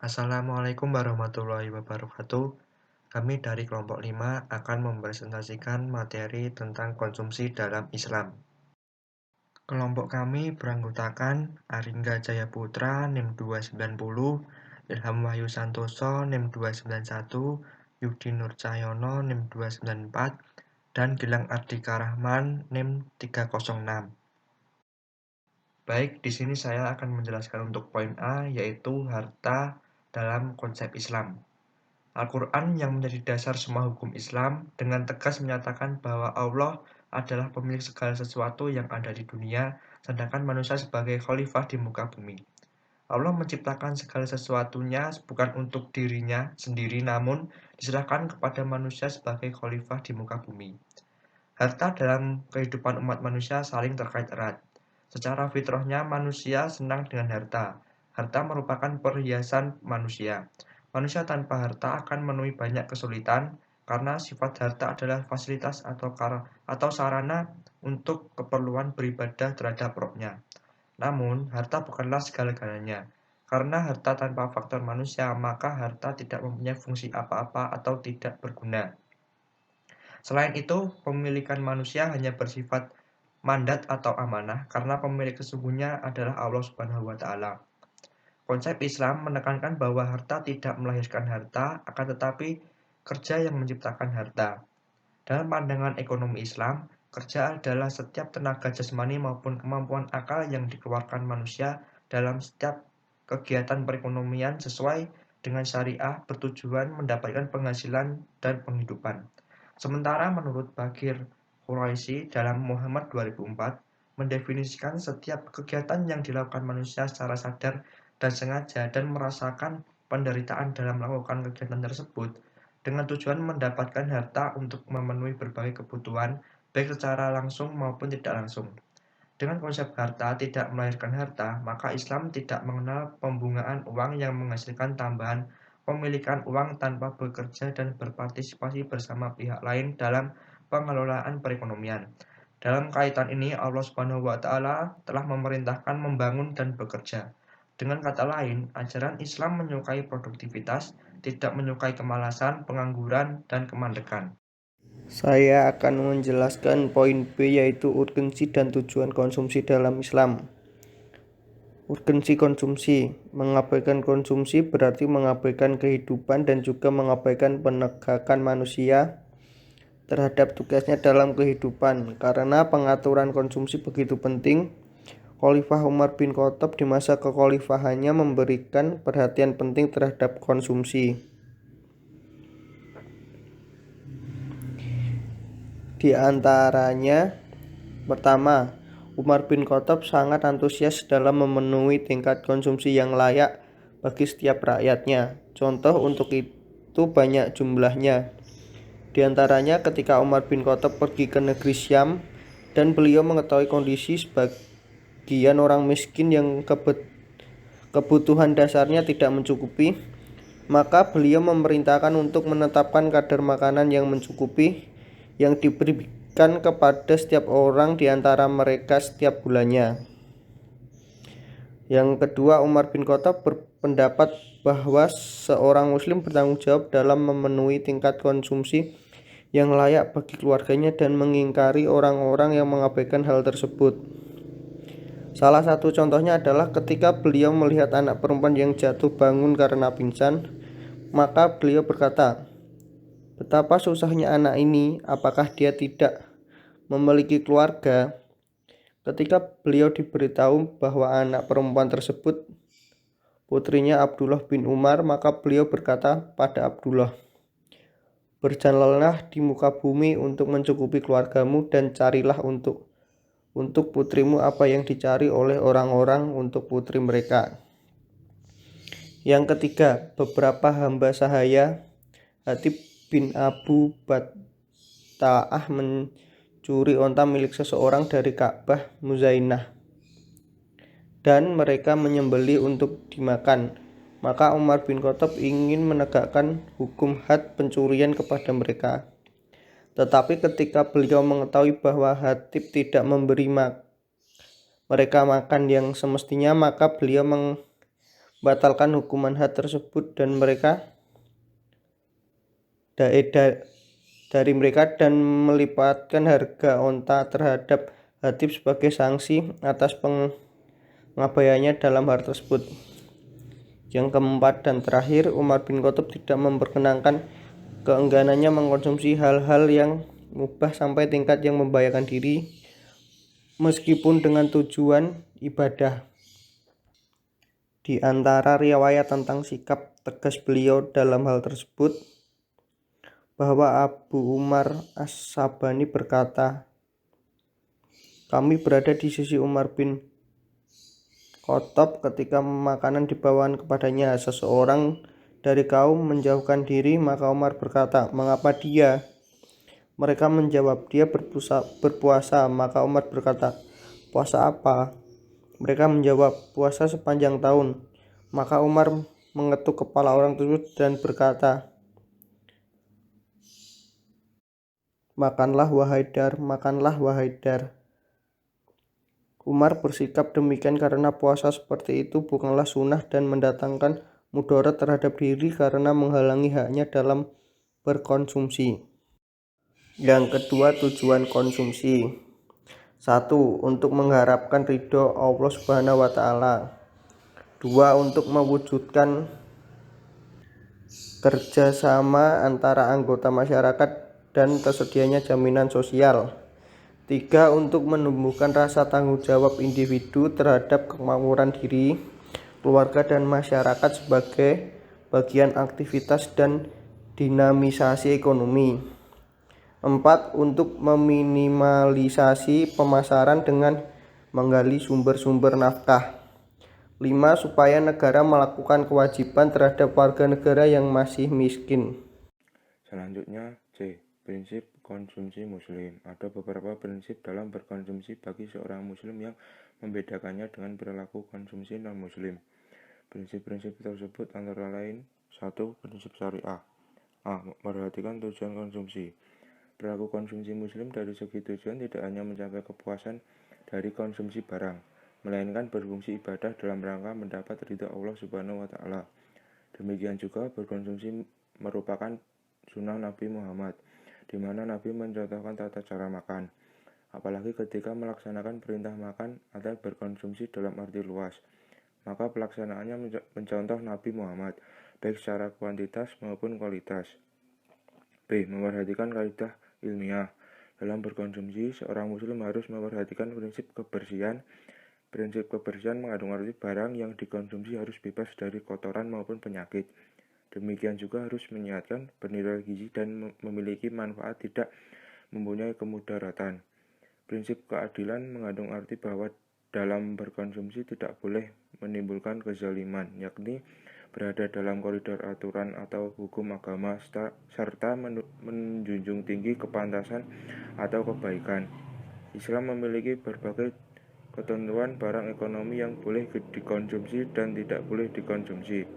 Assalamualaikum warahmatullahi wabarakatuh. Kami dari kelompok 5 akan mempresentasikan materi tentang konsumsi dalam Islam. Kelompok kami beranggotakan Aringga Jaya Putra NIM 290, Ilham Wahyu Santoso NIM 291, Yudi Nur Cahyono NIM 294, dan Gilang Ardika Rahman NIM 306. Baik, di sini saya akan menjelaskan untuk poin A, yaitu harta dalam konsep Islam. Al-Quran yang menjadi dasar semua hukum Islam dengan tegas menyatakan bahwa Allah adalah pemilik segala sesuatu yang ada di dunia, sedangkan manusia sebagai khalifah di muka bumi. Allah menciptakan segala sesuatunya bukan untuk dirinya sendiri, namun diserahkan kepada manusia sebagai khalifah di muka bumi. Harta dalam kehidupan umat manusia saling terkait erat. Secara fitrahnya manusia senang dengan harta. Harta merupakan perhiasan manusia. Manusia tanpa harta akan menemui banyak kesulitan karena sifat harta adalah fasilitas atau sarana untuk keperluan beribadah terhadap rohnya. Namun, harta bukanlah segala-galanya. Karena harta tanpa faktor manusia, maka harta tidak mempunyai fungsi apa-apa atau tidak berguna. Selain itu, pemilikan manusia hanya bersifat mandat atau amanah karena pemilik sesungguhnya adalah Allah Subhanahu wa taala. Konsep Islam menekankan bahwa harta tidak melahirkan harta, akan tetapi kerja yang menciptakan harta. Dalam pandangan ekonomi Islam, kerja adalah setiap tenaga jasmani maupun kemampuan akal yang dikeluarkan manusia dalam setiap kegiatan perekonomian sesuai dengan syariah bertujuan mendapatkan penghasilan dan penghidupan. Sementara menurut Bakir Quraisy dalam Muhammad 2004, mendefinisikan setiap kegiatan yang dilakukan manusia secara sadar dan sengaja dan merasakan penderitaan dalam melakukan kegiatan tersebut dengan tujuan mendapatkan harta untuk memenuhi berbagai kebutuhan, baik secara langsung maupun tidak langsung. Dengan konsep harta tidak melahirkan harta, maka Islam tidak mengenal pembungaan uang yang menghasilkan tambahan pemilikan uang tanpa bekerja dan berpartisipasi bersama pihak lain dalam pengelolaan perekonomian. Dalam kaitan ini, Allah Subhanahu wa taala telah memerintahkan membangun dan bekerja. Dengan kata lain, ajaran Islam menyukai produktivitas, tidak menyukai kemalasan, pengangguran, dan kemandekan. Saya akan menjelaskan poin B, yaitu urgensi dan tujuan konsumsi dalam Islam. Urgensi konsumsi. Mengabaikan konsumsi berarti mengabaikan kehidupan dan juga mengabaikan penegakan manusia terhadap tugasnya dalam kehidupan. Karena pengaturan konsumsi begitu penting, Khalifah Umar bin Khattab di masa kekhalifahannya memberikan perhatian penting terhadap konsumsi. Di antaranya, pertama, Umar bin Khattab sangat antusias dalam memenuhi tingkat konsumsi yang layak bagi setiap rakyatnya. Contoh untuk itu banyak jumlahnya. Di antaranya ketika Umar bin Khattab pergi ke negeri Syam dan beliau mengetahui kondisi sebagian orang miskin yang kebutuhan dasarnya tidak mencukupi, maka beliau memerintahkan untuk menetapkan kadar makanan yang mencukupi yang diberikan kepada setiap orang di antara mereka setiap bulannya. Yang kedua, Umar bin Khattab berpendapat bahwa seorang muslim bertanggung jawab dalam memenuhi tingkat konsumsi yang layak bagi keluarganya dan mengingkari orang-orang yang mengabaikan hal tersebut. Salah satu contohnya adalah ketika beliau melihat anak perempuan yang jatuh bangun karena pingsan, maka beliau berkata, "Betapa susahnya anak ini, apakah dia tidak memiliki keluarga?" Ketika beliau diberitahu bahwa anak perempuan tersebut putrinya Abdullah bin Umar, maka beliau berkata pada Abdullah, "Berjalanlah di muka bumi untuk mencukupi keluargamu dan carilah untuk putrimu apa yang dicari oleh orang-orang untuk putri mereka." Yang ketiga, beberapa hamba sahaya Hatib bin Abu Batta'ah mencuri onta milik seseorang dari Ka'bah Muzainah dan mereka menyembelih untuk dimakan. Maka Umar bin Khattab ingin menegakkan hukum had pencurian kepada mereka. Tetapi ketika beliau mengetahui bahwa Hatib tidak memberi mereka makan yang semestinya, maka beliau membatalkan hukuman had tersebut dan dari mereka dan melipatkan harga onta terhadap Hatib sebagai sanksi atas pengabaiannya dalam hal tersebut. Yang keempat dan terakhir, Umar bin Khattab tidak memperkenankan keengganannya mengkonsumsi hal-hal yang mubah sampai tingkat yang membahayakan diri meskipun dengan tujuan ibadah. Di antara riwayat tentang sikap tegas beliau dalam hal tersebut bahwa Abu Umar As-Sabani berkata, kami berada di sisi Umar bin Khattab ketika makanan dibawakan kepadanya. Seseorang dari kaum menjauhkan diri, maka Umar berkata, mengapa dia? Mereka menjawab, dia berpuasa. Maka Umar berkata, puasa apa? Mereka menjawab, puasa sepanjang tahun. Maka Umar mengetuk kepala orang tersebut dan berkata, makanlah wahai Dar, makanlah wahai Dar. Umar bersikap demikian karena puasa seperti itu bukanlah sunnah dan mendatangkan mudarat terhadap diri karena menghalangi haknya dalam berkonsumsi. Yang kedua, tujuan konsumsi. 1. Untuk mengharapkan ridho Allah Subhanahu wa taala. 2. Untuk mewujudkan kerjasama antara anggota masyarakat dan tersedianya jaminan sosial. 3. Untuk menumbuhkan rasa tanggung jawab individu terhadap kemakmuran diri, keluarga dan masyarakat sebagai bagian aktivitas dan dinamisasi ekonomi. 4. Untuk meminimalisasi pemasaran dengan menggali sumber-sumber nafkah. 5. Supaya negara melakukan kewajiban terhadap warga negara yang masih miskin. Selanjutnya, C. Prinsip konsumsi muslim. Ada beberapa prinsip dalam berkonsumsi bagi seorang muslim yang membedakannya dengan perilaku konsumsi non-muslim. Prinsip-prinsip tersebut antara lain: 1. Prinsip syariah. A. Memperhatikan tujuan konsumsi. Perilaku konsumsi muslim dari segi tujuan tidak hanya mencapai kepuasan dari konsumsi barang, melainkan berfungsi ibadah dalam rangka mendapat ridha Allah Subhanahu wa taala. Demikian juga berkonsumsi merupakan sunnah Nabi Muhammad, di mana Nabi mencontohkan tata cara makan, apalagi ketika melaksanakan perintah makan atau berkonsumsi dalam arti luas. Maka pelaksanaannya mencontoh Nabi Muhammad, baik secara kuantitas maupun kualitas. B. Memperhatikan kaidah ilmiah. Dalam berkonsumsi, seorang muslim harus memperhatikan prinsip kebersihan. Prinsip kebersihan mengandung arti barang yang dikonsumsi harus bebas dari kotoran maupun penyakit. Demikian juga harus menyehatkan, bernilai gizi, dan memiliki manfaat, tidak mempunyai kemudaratan. Prinsip keadilan mengandung arti bahwa dalam berkonsumsi tidak boleh menimbulkan kezaliman, yakni berada dalam koridor aturan atau hukum agama, serta menjunjung tinggi kepantasan atau kebaikan. Islam memiliki berbagai ketentuan barang ekonomi yang boleh dikonsumsi dan tidak boleh dikonsumsi.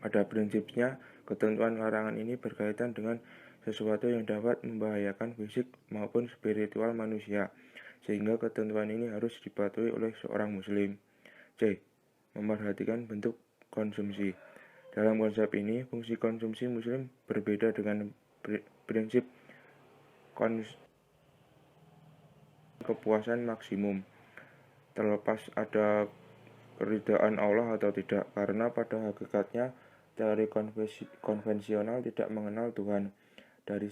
Pada prinsipnya, ketentuan larangan ini berkaitan dengan sesuatu yang dapat membahayakan fisik maupun spiritual manusia, sehingga ketentuan ini harus dipatuhi oleh seorang muslim. C. Memperhatikan bentuk konsumsi. Dalam konsep ini, fungsi konsumsi muslim berbeda dengan prinsip kepuasan maksimum, terlepas ada keridhaan Allah atau tidak, karena pada hakikatnya teori konvensional tidak mengenal Tuhan. Dari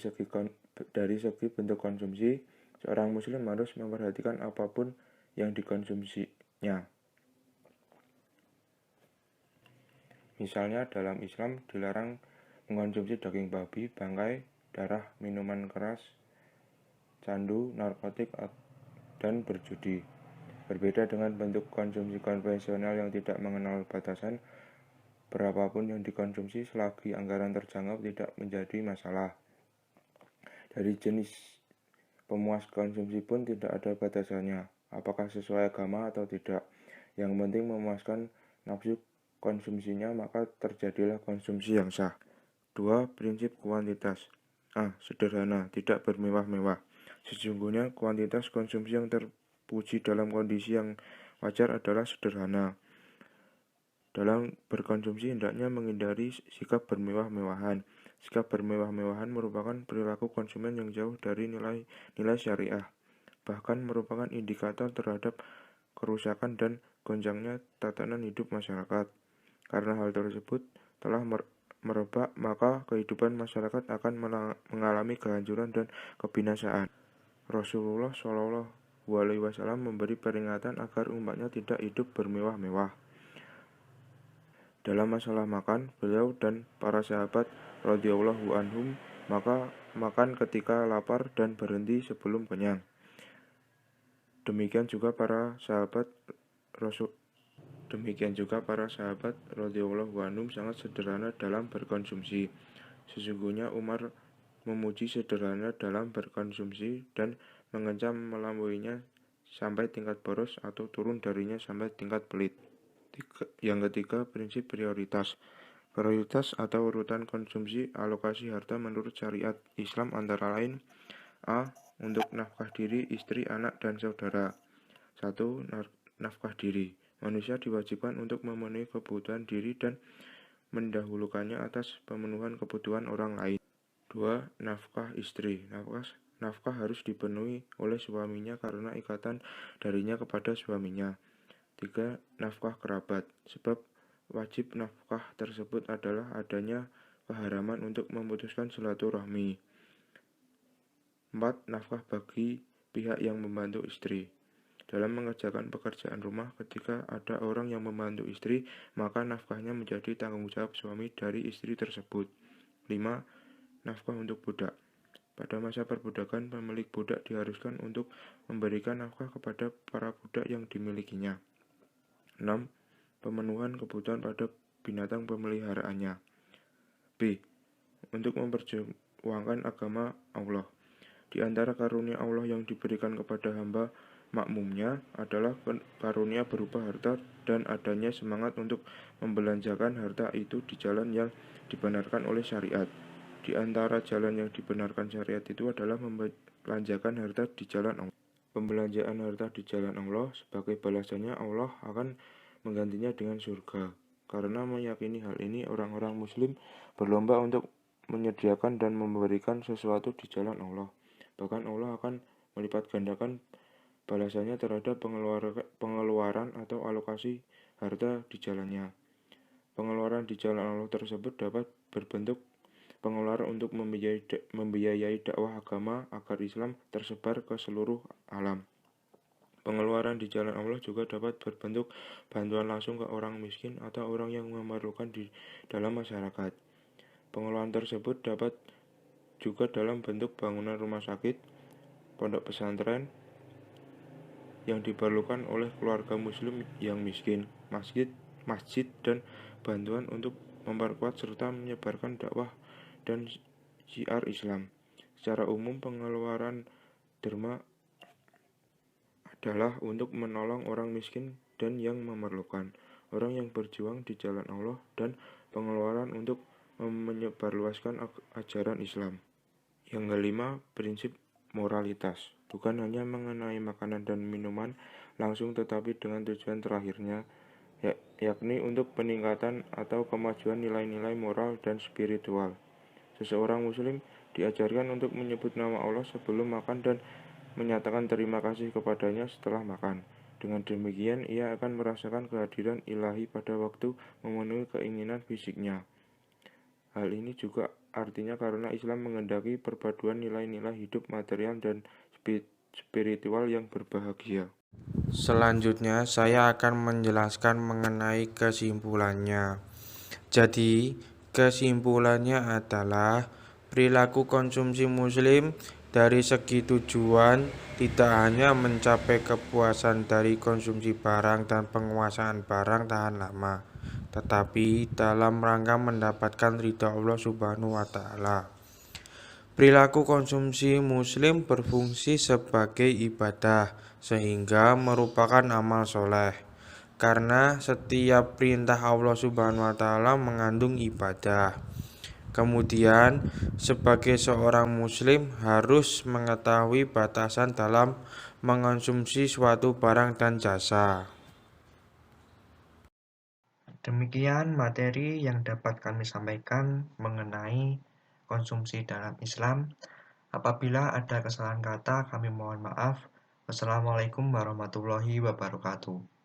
segi bentuk konsumsi, seorang muslim harus memperhatikan apapun yang dikonsumsinya. Misalnya dalam Islam dilarang mengkonsumsi daging babi, bangkai, darah, minuman keras, candu, narkotik, dan berjudi. Berbeda dengan bentuk konsumsi konvensional yang tidak mengenal batasan, berapapun yang dikonsumsi selagi anggaran terjangkau tidak menjadi masalah. Dari jenis pemuas konsumsi pun tidak ada batasannya, apakah sesuai agama atau tidak. Yang penting memuaskan nafsu konsumsinya, maka terjadilah konsumsi yang sah. 2. Prinsip kuantitas. A. Sederhana, tidak bermewah-mewah. Sesungguhnya kuantitas konsumsi yang terpuji dalam kondisi yang wajar adalah sederhana. Dalam berkonsumsi hendaknya menghindari sikap bermewah-mewahan. Sikap bermewah-mewahan merupakan perilaku konsumen yang jauh dari nilai syariah, bahkan merupakan indikator terhadap kerusakan dan gonjangnya tatanan hidup masyarakat. Karena hal tersebut telah merebak, maka kehidupan masyarakat akan mengalami kehancuran dan kebinasaan. Rasulullah SAW memberi peringatan agar umatnya tidak hidup bermewah-mewah. Dalam masalah makan, beliau dan para sahabat radhiyallahu anhum maka makan ketika lapar dan berhenti sebelum kenyang. Demikian juga para sahabat radhiyallahu anhum sangat sederhana dalam berkonsumsi. Sesungguhnya Umar memuji sederhana dalam berkonsumsi dan mengancam melampauinya sampai tingkat boros atau turun darinya sampai tingkat pelit. Yang ketiga, prinsip prioritas. Prioritas atau urutan konsumsi alokasi harta menurut syariat Islam antara lain: A. Untuk nafkah diri, istri, anak, dan saudara. 1. Nafkah diri. Manusia diwajibkan untuk memenuhi kebutuhan diri dan mendahulukannya atas pemenuhan kebutuhan orang lain. 2. Nafkah istri. Nafkah harus dipenuhi oleh suaminya karena ikatan darinya kepada suaminya. 3. Nafkah kerabat. Sebab wajib nafkah tersebut adalah adanya keharaman untuk memutuskan silaturahmi. 4. Nafkah bagi pihak yang membantu istri. Dalam mengerjakan pekerjaan rumah, ketika ada orang yang membantu istri, maka nafkahnya menjadi tanggung jawab suami dari istri tersebut. 5. Nafkah untuk budak. Pada masa perbudakan, pemilik budak diharuskan untuk memberikan nafkah kepada para budak yang dimilikinya. 6. Pemenuhan kebutuhan pada binatang pemeliharaannya. B. Untuk memperjuangkan agama Allah. Di antara karunia Allah yang diberikan kepada hamba makmumnya adalah karunia berupa harta dan adanya semangat untuk membelanjakan harta itu di jalan yang dibenarkan oleh syariat. Di antara jalan yang dibenarkan syariat itu adalah membelanjakan harta di jalan Allah. Pembelanjaan harta di jalan Allah sebagai balasannya Allah akan menggantinya dengan surga. Karena meyakini hal ini, orang-orang muslim berlomba untuk menyediakan dan memberikan sesuatu di jalan Allah. Bahkan Allah akan melipat gandakan balasannya terhadap pengeluaran atau alokasi harta di jalannya. Pengeluaran di jalan Allah tersebut dapat berbentuk pengeluaran untuk membiayai dakwah agama agar Islam tersebar ke seluruh alam. Pengeluaran di jalan Allah juga dapat berbentuk bantuan langsung ke orang miskin atau orang yang memerlukan di dalam masyarakat. Pengeluaran tersebut dapat juga dalam bentuk bangunan rumah sakit, pondok pesantren yang diperlukan oleh keluarga muslim yang miskin, masjid dan bantuan untuk memperkuat serta menyebarkan dakwah dan syiar Islam. Secara umum, pengeluaran derma adalah untuk menolong orang miskin dan yang memerlukan, orang yang berjuang di jalan Allah, dan pengeluaran untuk menyebarluaskan ajaran Islam. Yang kelima, prinsip moralitas. Bukan hanya mengenai makanan dan minuman langsung, tetapi dengan tujuan terakhirnya, yakni untuk peningkatan atau kemajuan nilai-nilai moral dan spiritual. Seseorang muslim diajarkan untuk menyebut nama Allah sebelum makan dan menyatakan terima kasih kepadanya setelah makan. Dengan demikian, ia akan merasakan kehadiran ilahi pada waktu memenuhi keinginan fisiknya. Hal ini juga artinya karena Islam menghendaki perpaduan nilai-nilai hidup material dan spiritual yang berbahagia. Selanjutnya, saya akan menjelaskan mengenai kesimpulannya. Jadi, kesimpulannya adalah perilaku konsumsi muslim dari segi tujuan tidak hanya mencapai kepuasan dari konsumsi barang dan penguasaan barang tahan lama, tetapi dalam rangka mendapatkan ridha Allah Subhanahu wa Ta'ala. Perilaku konsumsi muslim berfungsi sebagai ibadah, sehingga merupakan amal soleh. Karena setiap perintah Allah Subhanahu wa Ta'ala mengandung ibadah. Kemudian, sebagai seorang muslim harus mengetahui batasan dalam mengonsumsi suatu barang dan jasa. Demikian materi yang dapat kami sampaikan mengenai konsumsi dalam Islam. Apabila ada kesalahan kata, kami mohon maaf. Wassalamualaikum warahmatullahi wabarakatuh.